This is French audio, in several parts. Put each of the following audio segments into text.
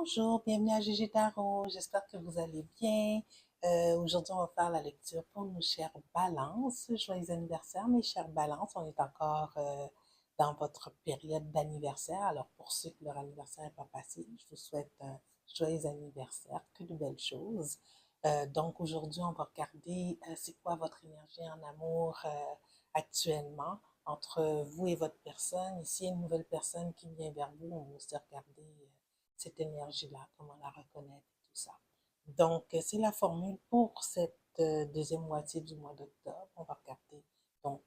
Bonjour, bienvenue à Gigi Tarot. J'espère que vous allez bien. Aujourd'hui, on va faire la lecture pour nos chers balances. Joyeux anniversaire, mes chers balances. On est encore dans votre période d'anniversaire. Alors, pour ceux que leur anniversaire n'est pas passé, je vous souhaite un joyeux anniversaire, que de belles choses. Donc, aujourd'hui, on va regarder c'est quoi votre énergie en amour actuellement entre vous et votre personne. Ici, il y a une nouvelle personne qui vient vers vous. On va aussi regarder cette énergie-là, comment la reconnaître et tout ça. Donc, c'est la formule pour cette deuxième moitié du mois d'octobre. On va regarder donc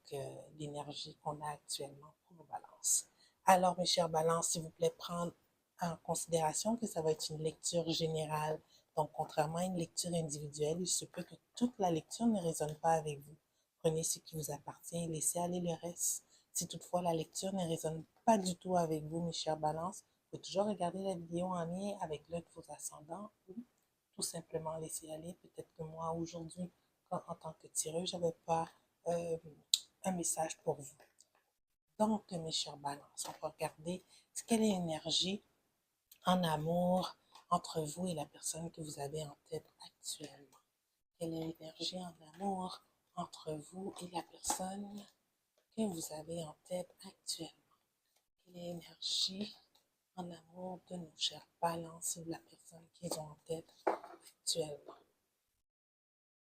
l'énergie qu'on a actuellement pour nos balances. Alors, mes chers balances, s'il vous plaît, prendre en considération que ça va être une lecture générale. Donc, contrairement à une lecture individuelle, il se peut que toute la lecture ne résonne pas avec vous. Prenez ce qui vous appartient et laissez aller le reste. Si toutefois la lecture ne résonne pas du tout avec vous, mes chers balances, vous pouvez toujours regarder la vidéo en lien avec l'un de vos ascendants ou tout simplement laisser aller. Peut-être que moi, aujourd'hui, en tant que tireuse, je n'avais pas euh, un message pour vous. Donc, mes chers balances, on va regarder quelle est l'énergie en amour entre vous et la personne que vous avez en tête actuellement. Quelle est l'énergie en amour entre vous et la personne que vous avez en tête actuellement? Quelle est l'énergie en amour de nos chers balances et de la personne qu'ils ont en tête actuellement?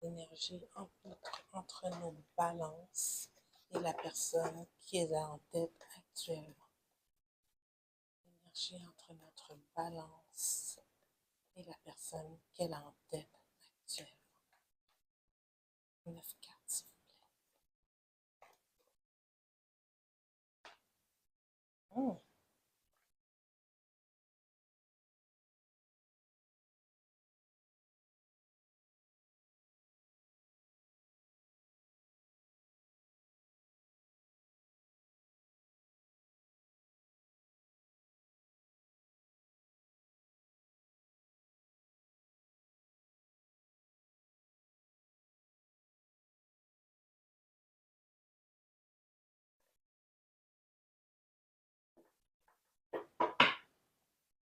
L'énergie entre nos balances et la personne qui est en tête actuellement. L'énergie entre notre balance et la personne qu'elle a en tête actuellement. 9 cartes, s'il vous plaît.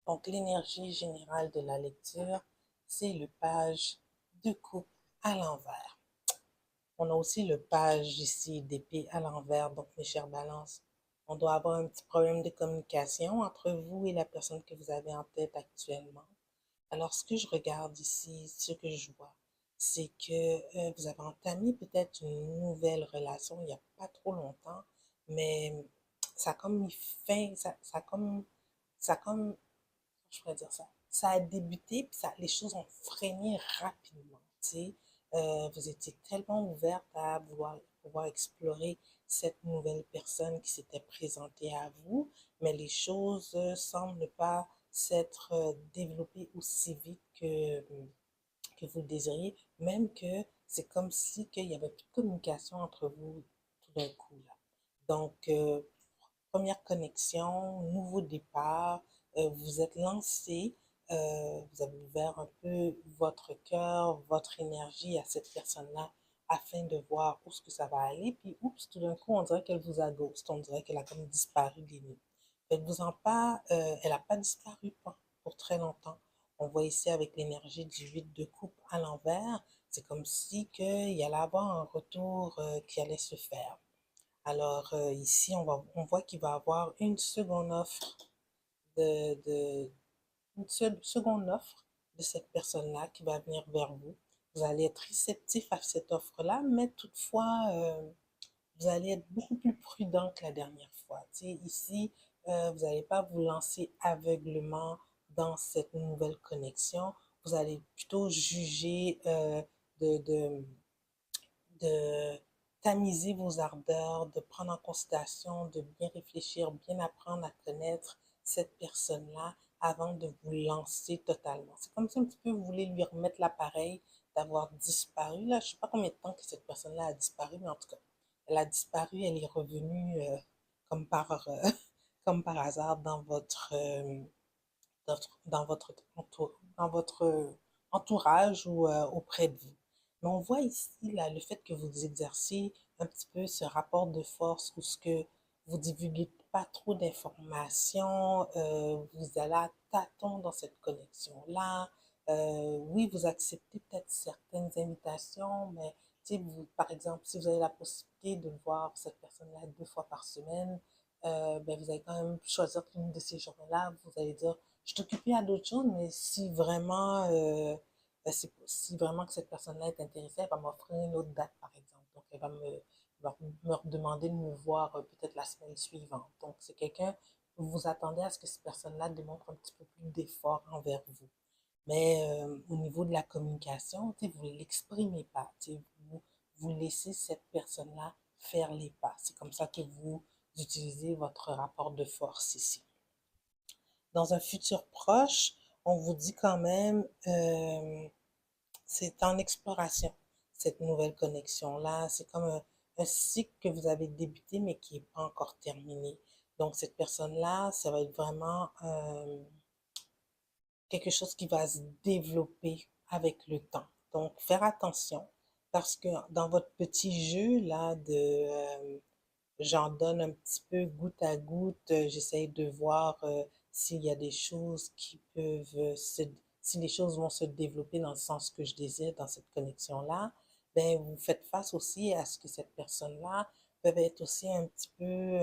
Donc, l'énergie générale de la lecture, c'est le page de coupe à l'envers. On a aussi le page ici d'épée à l'envers. Donc, mes chers balances, on doit avoir un petit problème de communication entre vous et la personne que vous avez en tête actuellement. Alors, ce que je regarde ici, ce que je vois, c'est que vous avez entamé peut-être une nouvelle relation il n'y a pas trop longtemps, mais ça a comme mis fin, ça a comme, je pourrais dire ça, ça a débuté, puis ça, les choses ont freiné rapidement, tu sais. Vous étiez tellement ouverte à vouloir pouvoir explorer cette nouvelle personne qui s'était présentée à vous, mais les choses semblent ne pas s'être développées aussi vite que vous le désiriez, même que c'est comme si qu'il y avait plus de communication entre vous tout d'un coup là. Donc, première connexion, nouveau départ, vous êtes lancé, vous avez ouvert un peu votre cœur, votre énergie à cette personne-là afin de voir où est-ce que ça va aller. Puis, oups, tout d'un coup, on dirait qu'elle vous a ghost, on dirait qu'elle a comme disparu des nues. Faites-vous en pas, elle n'a pas disparu pour très longtemps. On voit ici avec l'énergie du 8 de coupe à l'envers, c'est comme si qu'il y allait avoir un retour qui allait se faire. Alors ici, on voit qu'il va y avoir une seconde offre de une seconde offre de cette personne-là qui va venir vers vous. Vous allez être réceptif à cette offre-là, mais toutefois, vous allez être beaucoup plus prudent que la dernière fois. Tu sais, ici, vous n'allez pas vous lancer aveuglement dans cette nouvelle connexion. Vous allez plutôt juger de, de, de tamiser vos ardeurs, de prendre en considération, de bien réfléchir, bien apprendre à connaître cette personne-là avant de vous lancer totalement. C'est comme si un petit peu vous voulez lui remettre l'appareil d'avoir disparu. Là, je ne sais pas combien de temps que cette personne-là a disparu, mais en tout cas, elle a disparu, elle est revenue comme par, comme par hasard dans votre entourage ou auprès de vous. Mais on voit ici là, le fait que vous exerciez un petit peu ce rapport de force où ce que vous divulguez pas trop d'informations, vous allez à tâtons dans cette connexion-là. Oui, vous acceptez peut-être certaines invitations, mais tu sais, vous, par exemple, si vous avez la possibilité de voir cette personne-là 2 fois par semaine, ben, vous allez quand même choisir une de ces journées-là. Vous allez dire, je suis occupée à d'autres choses, mais si vraiment, si vraiment que cette personne-là est intéressée, elle va m'offrir une autre date, par exemple. Donc, elle va me demander de me voir peut-être la semaine suivante. Donc, c'est quelqu'un, vous vous attendez à ce que cette personne-là démontre un petit peu plus d'effort envers vous. Mais au niveau de la communication, tu sais, vous ne l'exprimez pas. Tu sais, vous laissez cette personne-là faire les pas. C'est comme ça que vous utilisez votre rapport de force ici. Dans un futur proche, on vous dit quand même, c'est en exploration, cette nouvelle connexion-là. C'est comme un cycle que vous avez débuté, mais qui n'est pas encore terminé. Donc, cette personne-là, ça va être vraiment quelque chose qui va se développer avec le temps. Donc, faire attention parce que dans votre petit jeu là j'en donne un petit peu goutte à goutte, j'essaye de voir s'il y a des choses qui peuvent si les choses vont se développer dans le sens que je désire dans cette connexion-là, ben vous faites face aussi à ce que cette personne-là peut être aussi un petit peu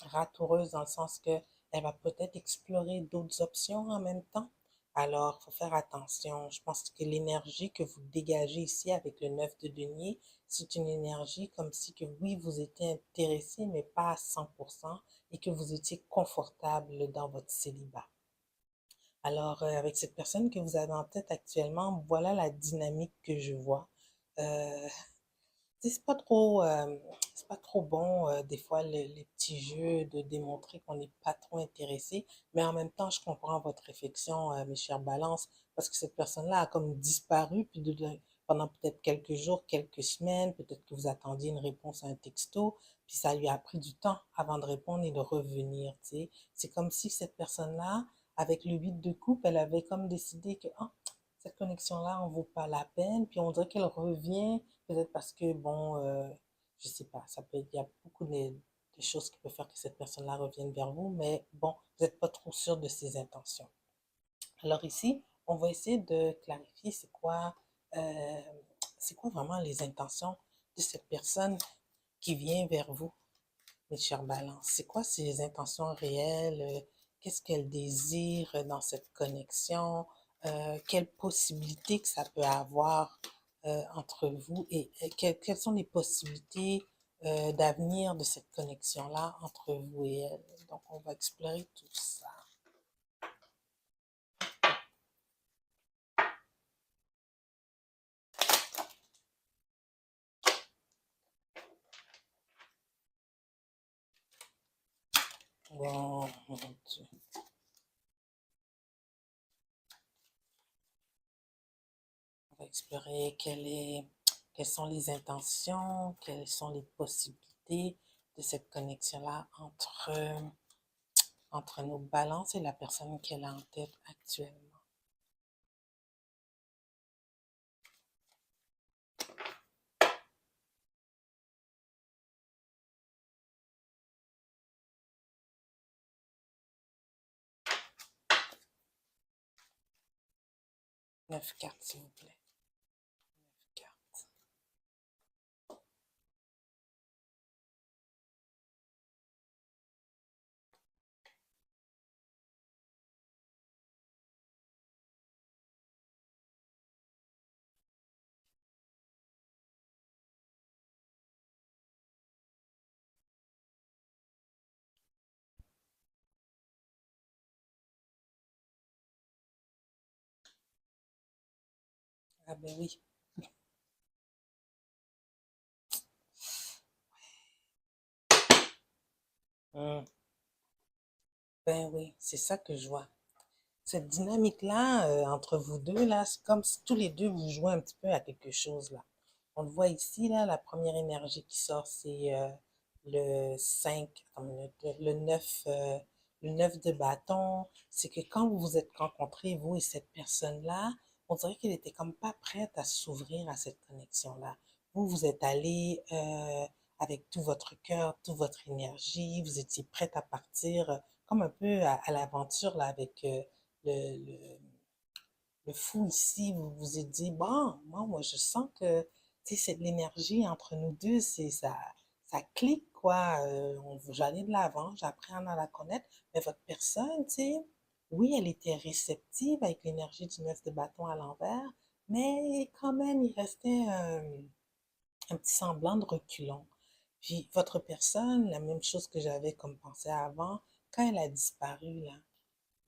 ratoureuse dans le sens que elle va peut-être explorer d'autres options en même temps. Alors, il faut faire attention. Je pense que l'énergie que vous dégagez ici avec le 9 de denier, c'est une énergie comme si que oui, vous étiez intéressé, mais pas à 100%, et que vous étiez confortable dans votre célibat. Alors, avec cette personne que vous avez en tête actuellement, voilà la dynamique que je vois. Euh, c'est pas trop bon, des fois, les petits jeux de démontrer qu'on n'est pas trop intéressé, mais en même temps, je comprends votre réflexion, mes chères balances, parce que cette personne-là a comme disparu, puis pendant peut-être quelques jours, quelques semaines, peut-être que vous attendiez une réponse à un texto, puis ça lui a pris du temps avant de répondre et de revenir, tu sais. C'est comme si cette personne-là, avec le 8 de coupe, elle avait comme décidé que, ah, cette connexion-là en vaut pas la peine, puis on dirait qu'elle revient. Peut-être parce que, bon, je sais pas, il y a beaucoup de choses qui peuvent faire que cette personne-là revienne vers vous, mais bon, vous n'êtes pas trop sûr de ses intentions. Alors ici, on va essayer de clarifier euh, c'est quoi vraiment les intentions de cette personne qui vient vers vous, mes chers balances. C'est quoi ses intentions réelles? Qu'est-ce qu'elle désire dans cette connexion? Quelles possibilités que ça peut avoir entre vous et quelles sont les possibilités d'avenir de cette connexion-là entre vous et elle? Donc, on va explorer tout ça. Bon, mon Dieu. On va explorer quelles sont les intentions, quelles sont les possibilités de cette connexion-là entre nos balances et la personne qu'elle a en tête actuellement. Neuf cartes, s'il vous plaît. 9 cartes. Ah ben oui. Hmm. Ben oui, c'est ça que je vois. Cette dynamique-là, entre vous deux, là, c'est comme si tous les deux vous jouez un petit peu à quelque chose, là. On le voit ici, là, la première énergie qui sort, c'est le 5, le 9, le 9 de bâton. C'est que quand vous vous êtes rencontrés, vous et cette personne-là, on dirait qu'elle était comme pas prête à s'ouvrir à cette connexion-là. Vous êtes allés avec tout votre cœur, toute votre énergie. Vous étiez prête à partir comme un peu à l'aventure là avec le, le fou ici. Vous vous êtes dit, bon, moi je sens que tu sais, c'est l'énergie entre nous deux, ça clique quoi. On veut aller de l'avant, j'apprends à la connaître. Mais votre personne, tu sais, oui, elle était réceptive avec l'énergie du 9 de bâton à l'envers, mais quand même, il restait un petit semblant de reculon. Puis votre personne, la même chose que j'avais comme pensée avant, quand elle a disparu, là,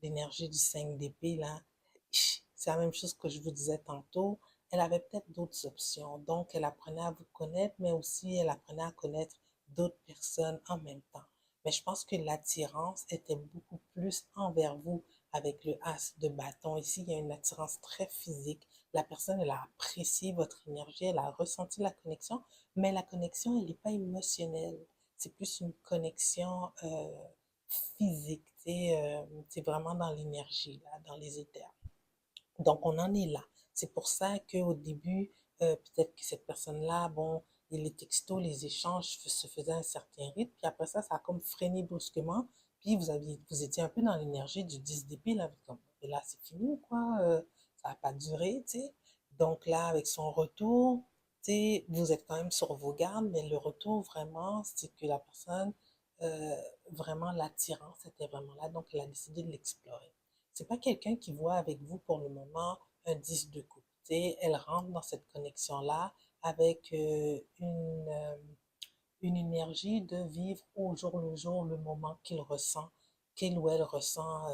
l'énergie du 5 d'épée, là, c'est la même chose que je vous disais tantôt. Elle avait peut-être d'autres options. Donc, elle apprenait à vous connaître, mais aussi elle apprenait à connaître d'autres personnes en même temps. Mais je pense que l'attirance était beaucoup plus envers vous avec le as de bâton. Ici, il y a une attirance très physique. La personne, elle a apprécié votre énergie, elle a ressenti la connexion, mais la connexion, elle n'est pas émotionnelle. C'est plus une connexion physique, c'est vraiment dans l'énergie, là, dans les éthers. Donc, on en est là. C'est pour ça qu'au début, peut-être que cette personne-là, bon, les textos, les échanges se faisaient à un certain rythme, puis après ça a comme freiné brusquement, puis vous étiez un peu dans l'énergie du 10 d'épée, là, comme, et là, c'est fini, quoi, ça n'a pas duré, tu sais. Donc là, avec son retour, tu sais, vous êtes quand même sur vos gardes, mais le retour, vraiment, c'est que la personne, euh, vraiment, l'attirance était vraiment là, donc elle a décidé de l'explorer. C'est pas quelqu'un qui voit avec vous pour le moment un 10 de coupe. Elle rentre dans cette connexion-là avec une énergie de vivre au jour le jour le moment qu'il ou elle ressent,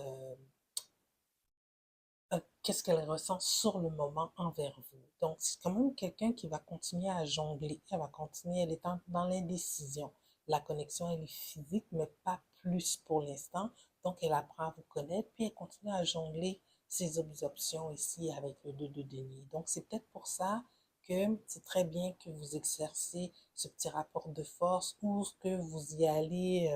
qu'est-ce qu'elle ressent sur le moment envers vous. Donc, c'est quand même quelqu'un qui va continuer à jongler, elle va continuer, elle est dans l'indécision. La connexion, elle est physique, mais pas plus pour l'instant. Donc, elle apprend à vous connaître, puis elle continue à jongler ses options ici avec le 2 de denier. Donc, c'est peut-être pour ça que c'est très bien que vous exercez ce petit rapport de force ou que vous y allez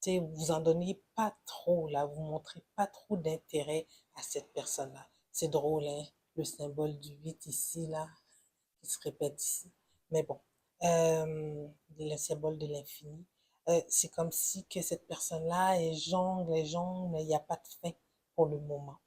vous en donnez pas trop, là, vous montrez pas trop d'intérêt à cette personne-là. C'est drôle, hein, le symbole du 8 ici, là, qui se répète ici. Mais bon, le symbole de l'infini. C'est comme si que cette personne-là, elle jongle, mais il n'y a pas de fin pour le moment.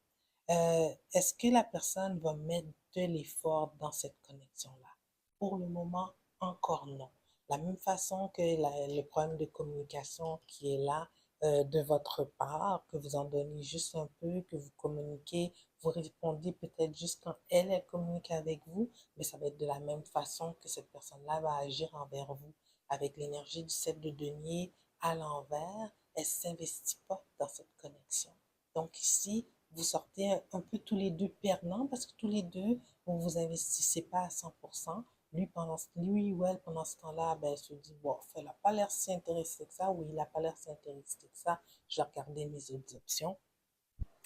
Est-ce que la personne va mettre de l'effort dans cette connexion-là? Pour le moment, encore non. La même façon que le problème de communication qui est là de votre part, que vous en donnez juste un peu, que vous communiquez, vous répondez peut-être juste quand elle communique avec vous, mais ça va être de la même façon que cette personne-là va agir envers vous. Avec l'énergie du 7 de denier à l'envers, elle ne s'investit pas dans cette connexion. Donc ici, vous sortez un peu tous les deux perdants parce que tous les deux, vous vous investissez pas à 100%. Lui ou elle, pendant ce temps-là, ben, elle se dit, bon, elle n'a pas l'air si intéressée que ça, ou il n'a pas l'air si intéressé que ça, je vais regarder mes autres options.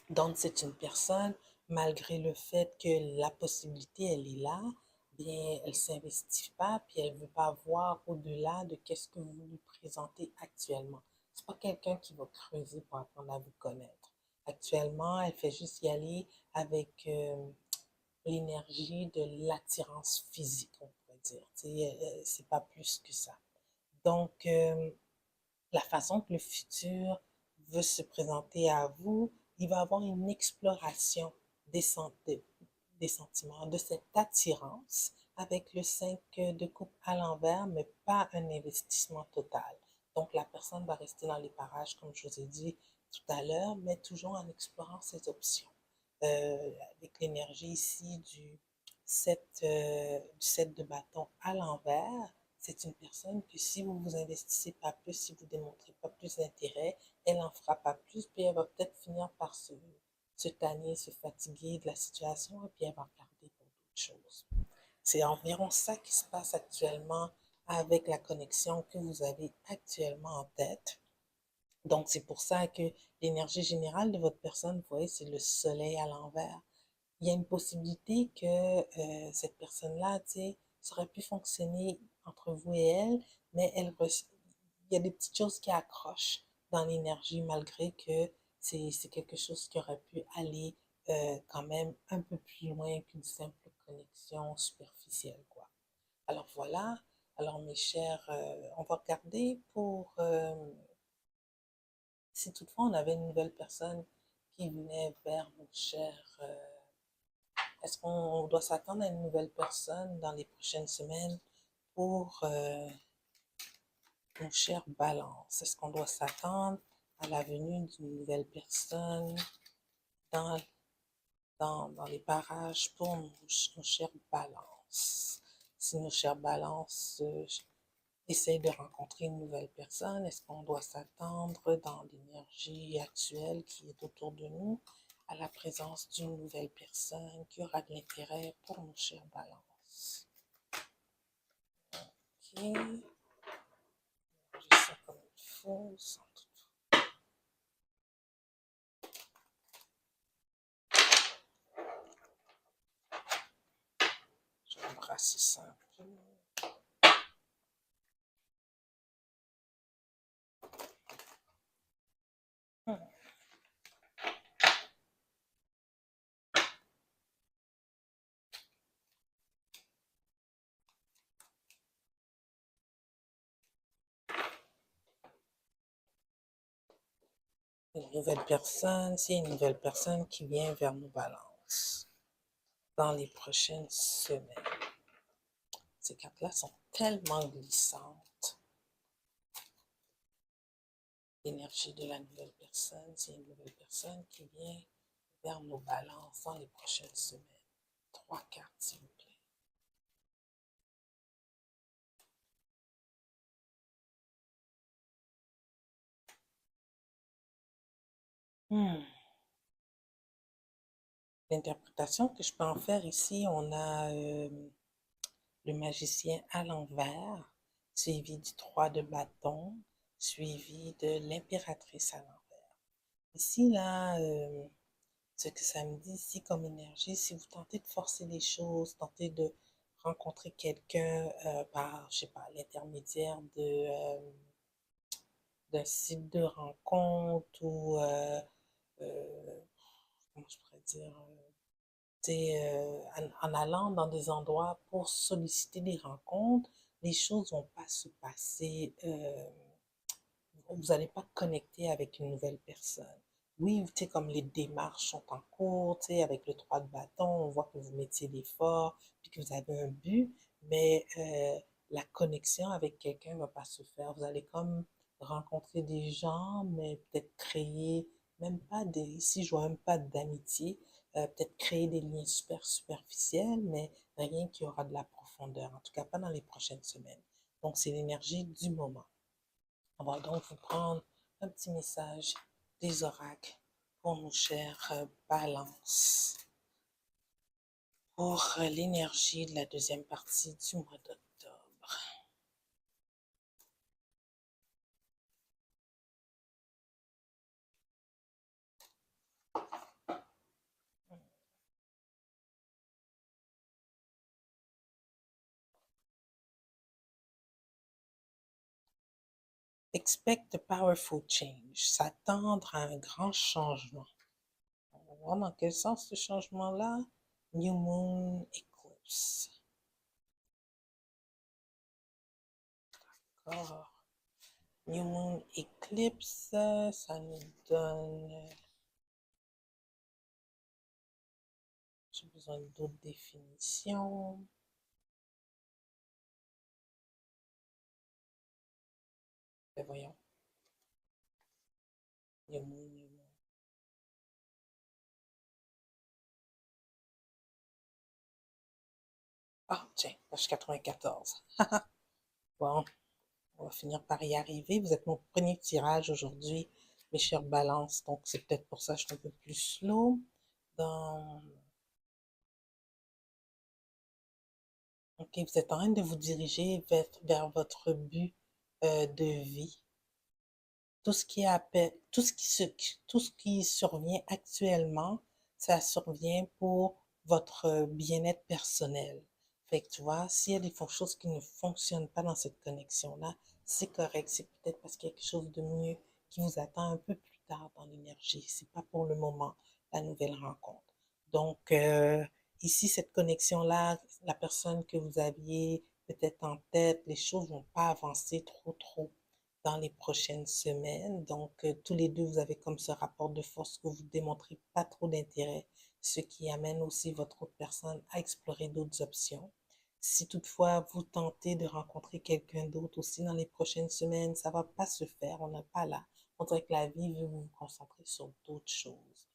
Donc, c'est une personne, malgré le fait que la possibilité, elle est là, bien, elle ne s'investit pas, puis elle ne veut pas voir au-delà de qu'est-ce que vous lui présentez actuellement. C'est pas quelqu'un qui va creuser pour apprendre à vous connaître. Actuellement, elle fait juste y aller avec l'énergie de l'attirance physique, on pourrait dire. C'est pas plus que ça. Donc, la façon que le futur veut se présenter à vous, il va avoir une exploration des, des sentiments, de cette attirance avec le 5 de coupe à l'envers, mais pas un investissement total. Donc la personne va rester dans les parages, comme je vous ai dit tout à l'heure, mais toujours en explorant ses options. Avec l'énergie ici du 7 de bâton à l'envers, c'est une personne que si vous vous investissez pas plus, si vous démontrez pas plus d'intérêt, elle en fera pas plus, puis elle va peut-être finir par se tanner, se fatiguer de la situation, et puis elle va regarder pour d'autres choses. C'est environ ça qui se passe actuellement avec la connexion que vous avez actuellement en tête. Donc, c'est pour ça que l'énergie générale de votre personne, vous voyez, c'est le soleil à l'envers. Il y a une possibilité que cette personne-là, tu sais, ça aurait pu fonctionner entre vous et elle, mais il y a des petites choses qui accrochent dans l'énergie malgré que c'est quelque chose qui aurait pu aller quand même un peu plus loin qu'une simple connexion superficielle, quoi. Alors voilà. Alors, mes chers, on va regarder pour si toutefois on avait une nouvelle personne qui venait vers nos chers. Est-ce qu'on doit s'attendre à une nouvelle personne dans les prochaines semaines pour nos chers balances? Est-ce qu'on doit s'attendre à la venue d'une nouvelle personne dans, dans les parages pour nos chers balances? Si nos chers balances essayent de rencontrer une nouvelle personne, est-ce qu'on doit s'attendre dans l'énergie actuelle qui est autour de nous à la présence d'une nouvelle personne qui aura de l'intérêt pour nos chers balances? Ok, j'ai ça comme il faut, sans tout. Je vais embrasser ça un peu. Une nouvelle personne, c'est une nouvelle personne qui vient vers nos balances dans les prochaines semaines. Ces cartes-là sont tellement glissantes. L'énergie de la nouvelle personne, c'est une nouvelle personne qui vient vers nos balances dans les prochaines semaines. 3 cartes, s'il vous plaît. L'interprétation que je peux en faire ici, on a le magicien à l'envers, suivi du 3 de bâton, suivi de l'impératrice à l'envers. Ici, là, ce que ça me dit ici comme énergie, si vous tentez de forcer les choses, tentez de rencontrer quelqu'un par, je sais pas, l'intermédiaire d'un site de rencontre ou, comment je pourrais dire, en allant dans des endroits pour solliciter des rencontres, les choses vont pas se passer, vous n'allez pas connecter avec une nouvelle personne. Oui, tu sais, comme les démarches sont en cours, tu sais, avec le 3 de bâton, on voit que vous mettiez l'effort, puis que vous avez un but, mais la connexion avec quelqu'un ne va pas se faire. Vous allez comme rencontrer des gens, mais peut-être créer, même pas des, ici je vois même pas d'amitié, peut-être créer des liens super superficiels, mais rien qui aura de la profondeur, en tout cas pas dans les prochaines semaines. Donc c'est l'énergie du moment. On va donc vous prendre un petit message des oracles pour nos chers balances, pour l'énergie de la deuxième partie du mois d'octobre. Expect a powerful change, s'attendre à un grand changement. On va voir dans quel sens ce changement-là. New Moon Eclipse. D'accord. New Moon Eclipse, ça nous donne... J'ai besoin d'autres définitions. Ben voyons. New Moon, New Moon. Ah, tiens, page 94. Bon, on va finir par y arriver. Vous êtes mon premier tirage aujourd'hui, mes chers balances. Donc, c'est peut-être pour ça que je suis un peu plus slow. Dans... Ok, vous êtes en train de vous diriger vers votre but de vie. Tout ce qui appelle, tout ce qui survient actuellement, ça survient pour votre bien-être personnel. Fait que tu vois, s'il y a des choses qui ne fonctionnent pas dans cette connexion-là, c'est correct. C'est peut-être parce qu'il y a quelque chose de mieux qui vous attend un peu plus tard dans l'énergie. C'est pas pour le moment la nouvelle rencontre. Donc, ici, cette connexion-là, la personne que vous aviez peut-être en tête, les choses vont pas avancer trop dans les prochaines semaines. Donc, tous les deux, vous avez comme ce rapport de force que vous démontrez pas trop d'intérêt, ce qui amène aussi votre autre personne à explorer d'autres options. Si toutefois vous tentez de rencontrer quelqu'un d'autre aussi dans les prochaines semaines, ça va pas se faire. On n'a pas là. On dirait que la vie veut vous concentrer sur d'autres choses.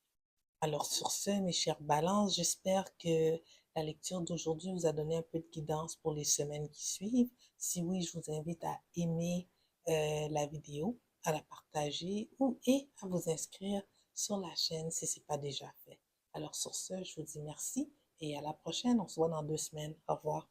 Alors sur ce, mes chers balances, j'espère que la lecture d'aujourd'hui vous a donné un peu de guidance pour les semaines qui suivent. Si oui, je vous invite à aimer la vidéo, à la partager et à vous inscrire sur la chaîne si ce n'est pas déjà fait. Alors sur ce, je vous dis merci et à la prochaine. On se voit dans 2 semaines. Au revoir.